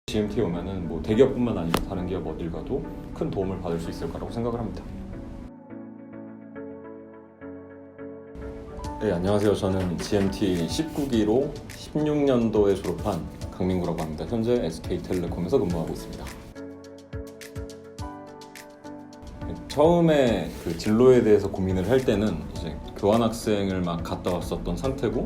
GMT에 오면은 뭐 대기업뿐만 아니라 다른 기업 어딜 가도 큰 도움을 받을 수 있을 거라고 생각을 합니다. 네, 안녕하세요. 저는 GMT 19기로 16년도에 졸업한 강민구라고 합니다. 현재 SK텔레콤에서 근무하고 있습니다. 처음에 그 진로에 대해서 고민을 할 때는 이제 교환학생을 막 갔다 왔었던 상태고,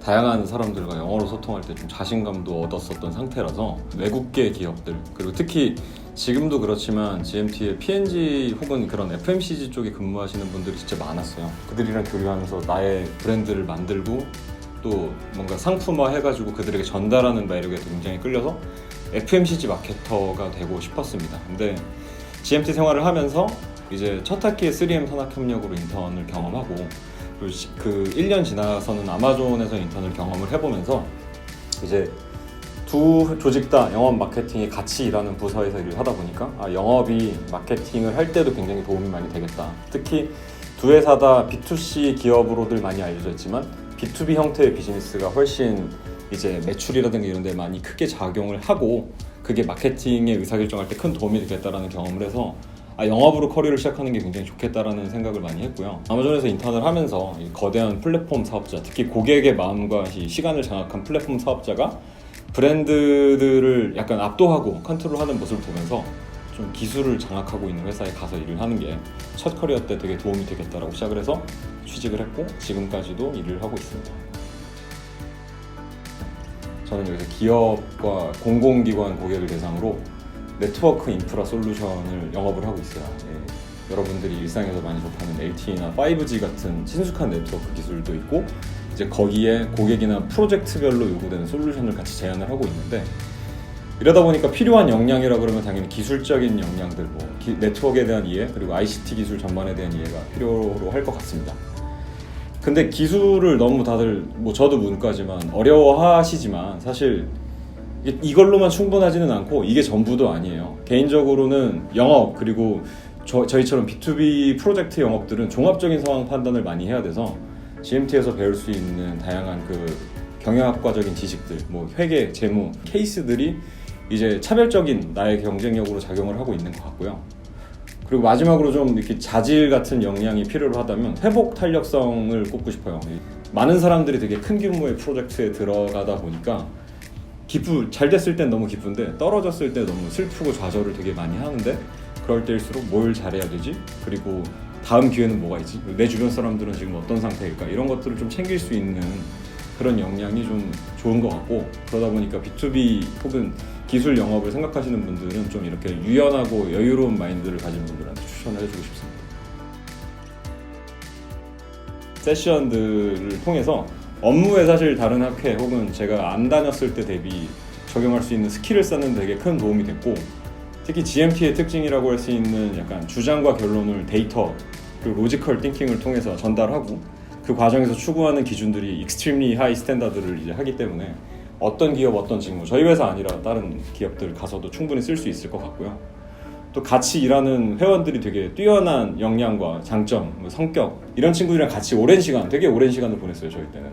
다양한 사람들과 영어로 소통할 때 좀 자신감도 얻었었던 상태라서 외국계 기업들, 그리고 특히 지금도 그렇지만 GMT의 P&G 혹은 그런 FMCG 쪽에 근무하시는 분들이 진짜 많았어요. 그들이랑 교류하면서 나의 브랜드를 만들고 또 뭔가 상품화 해가지고 그들에게 전달하는 매력에 굉장히 끌려서 FMCG 마케터가 되고 싶었습니다. 근데 GMT 생활을 하면서 이제 첫 학기에 3M 산학협력으로 인턴을 경험하고, 그리고 그 1년 지나서는 아마존에서 인턴을 경험을 해보면서 이제 두 조직 다 영업 마케팅이 같이 일하는 부서에서 일을 하다 보니까 영업이 마케팅을 할 때도 굉장히 도움이 많이 되겠다. 특히 두 회사 다 B2C 기업으로들 많이 알려져 있지만 B2B 형태의 비즈니스가 훨씬 이제 매출이라든가 이런 데 많이 크게 작용을 하고, 그게 마케팅의 의사결정할 때 큰 도움이 되겠다라는 경험을 해서 영업으로 커리어를 시작하는 게 굉장히 좋겠다라는 생각을 많이 했고요. 아마존에서 인턴을 하면서 이 거대한 플랫폼 사업자, 특히 고객의 마음과 시간을 장악한 플랫폼 사업자가 브랜드들을 약간 압도하고 컨트롤하는 모습을 보면서 좀 기술을 장악하고 있는 회사에 가서 일을 하는 게 첫 커리어 때 되게 도움이 되겠다라고 시작을 해서 취직을 했고, 지금까지도 일을 하고 있습니다. 저는 여기서 기업과 공공기관 고객을 대상으로 네트워크 인프라 솔루션을 영업을 하고 있어요. 예, 여러분들이 일상에서 많이 접하는 LTE나 5G 같은 친숙한 네트워크 기술도 있고, 이제 거기에 고객이나 프로젝트별로 요구되는 솔루션을 같이 제안을 하고 있는데, 이러다 보니까 필요한 역량이라 그러면 당연히 기술적인 역량들, 네트워크에 대한 이해, 그리고 ICT 기술 전반에 대한 이해가 필요로 할 것 같습니다. 근데 기술을 너무 다들 저도 문과지만 어려워하시지만 사실 이걸로만 충분하지는 않고 이게 전부도 아니에요. 개인적으로는 영업, 그리고 저희처럼 B2B 프로젝트 영업들은 종합적인 상황 판단을 많이 해야 돼서 GMT에서 배울 수 있는 다양한 그 경영학과적인 지식들, 회계, 재무, 케이스들이 이제 차별적인 나의 경쟁력으로 작용을 하고 있는 것 같고요. 그리고 마지막으로 좀 이렇게 자질 같은 역량이 필요로 하다면 회복 탄력성을 꼽고 싶어요. 많은 사람들이 되게 큰 규모의 프로젝트에 들어가다 보니까 잘 됐을 땐 너무 기쁜데 떨어졌을 때 너무 슬프고 좌절을 되게 많이 하는데, 그럴 때일수록 뭘 잘해야 되지? 그리고 다음 기회는 뭐가 있지? 내 주변 사람들은 지금 어떤 상태일까? 이런 것들을 좀 챙길 수 있는 그런 역량이 좀 좋은 것 같고, 그러다 보니까 B2B 혹은 기술 영업을 생각하시는 분들은 좀 이렇게 유연하고 여유로운 마인드를 가진 분들한테 추천을 해주고 싶습니다. 세션들을 통해서 업무에 사실 다른 학회 혹은 제가 안 다녔을 때 대비 적용할 수 있는 스킬을 쌓는 데 되게 큰 도움이 됐고, 특히 GMT의 특징이라고 할 수 있는 약간 주장과 결론을 데이터 그리고 로지컬 띵킹을 통해서 전달하고, 그 과정에서 추구하는 기준들이 extremely high 스탠다드를 이제 하기 때문에 어떤 기업 어떤 직무, 저희 회사 아니라 다른 기업들 가서도 충분히 쓸 수 있을 것 같고요. 또 같이 일하는 회원들이 되게 뛰어난 역량과 장점, 성격, 이런 친구들이랑 같이 되게 오랜 시간을 보냈어요, 저희 때는.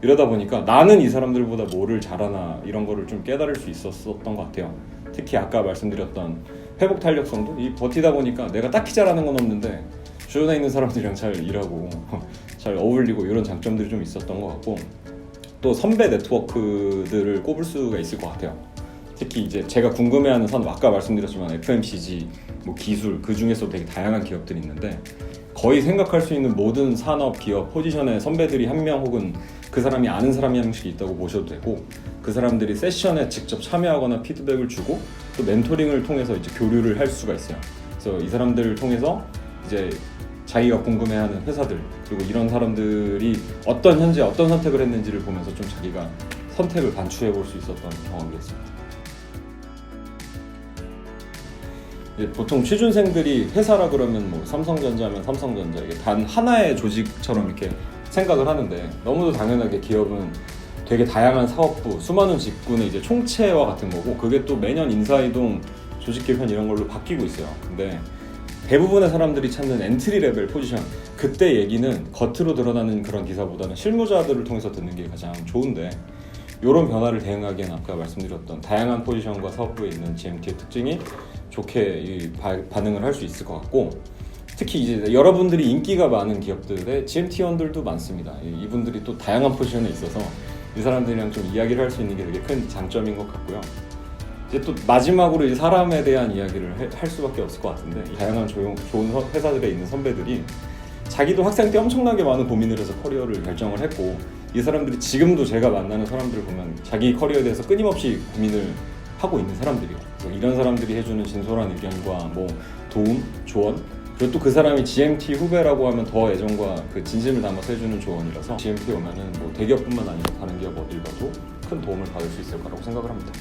이러다 보니까 나는 이 사람들보다 뭐를 잘하나 이런 거를 좀 깨달을 수 있었던 것 같아요. 특히 아까 말씀드렸던 회복 탄력성도, 버티다 보니까 내가 딱히 잘하는 건 없는데 주변에 있는 사람들이랑 잘 일하고 잘 어울리고, 이런 장점들이 좀 있었던 것 같고, 또 선배 네트워크들을 꼽을 수가 있을 것 같아요. 특히 이제 제가 궁금해하는 산업, 아까 말씀드렸지만 FMCG, 기술, 그 중에서도 되게 다양한 기업들이 있는데, 거의 생각할 수 있는 모든 산업, 기업, 포지션에 선배들이 한 명 혹은 그 사람이 아는 사람이 한 명씩 있다고 보셔도 되고, 그 사람들이 세션에 직접 참여하거나 피드백을 주고 또 멘토링을 통해서 이제 교류를 할 수가 있어요. 그래서 이 사람들을 통해서 이제 자기가 궁금해하는 회사들, 그리고 이런 사람들이 현재 어떤 선택을 했는지를 보면서 좀 자기가 선택을 반추해 볼 수 있었던 경험이 있습니다. 보통 취준생들이 회사라 그러면 삼성전자면 삼성전자, 이게 단 하나의 조직처럼 이렇게 생각을 하는데, 너무도 당연하게 기업은 되게 다양한 사업부, 수많은 직군의 이제 총체와 같은 거고, 그게 또 매년 인사이동, 조직 개편 이런 걸로 바뀌고 있어요. 근데 대부분의 사람들이 찾는 엔트리 레벨 포지션, 그때 얘기는 겉으로 드러나는 그런 기사보다는 실무자들을 통해서 듣는 게 가장 좋은데, 이런 변화를 대응하기에는 아까 말씀드렸던 다양한 포지션과 사업부에 있는 GMT의 특징이 좋게 반응을 할 수 있을 것 같고, 특히 이제 여러분들이 인기가 많은 기업들의 GMT원들도 많습니다. 이분들이 또 다양한 포지션에 있어서 이 사람들이랑 좀 이야기를 할 수 있는 게 되게 큰 장점인 것 같고요. 이제 또 마지막으로 이 사람에 대한 이야기를 할 수밖에 없을 것 같은데, 다양한 좋은 회사들에 있는 선배들이 자기도 학생 때 엄청나게 많은 고민을 해서 커리어를 결정을 했고, 이 사람들이 지금도 제가 만나는 사람들을 보면 자기 커리어에 대해서 끊임없이 고민을 하고 있는 사람들이에요. 그래서 이런 사람들이 해주는 진솔한 의견과 뭐 도움, 조언, 그리고 또 그 사람이 GMT 후배라고 하면 더 애정과 그 진심을 담아서 해주는 조언이라서 GMT 오면은 뭐 대기업뿐만 아니라 다른 기업 어딜 가도 큰 도움을 받을 수 있을 거라고 생각을 합니다.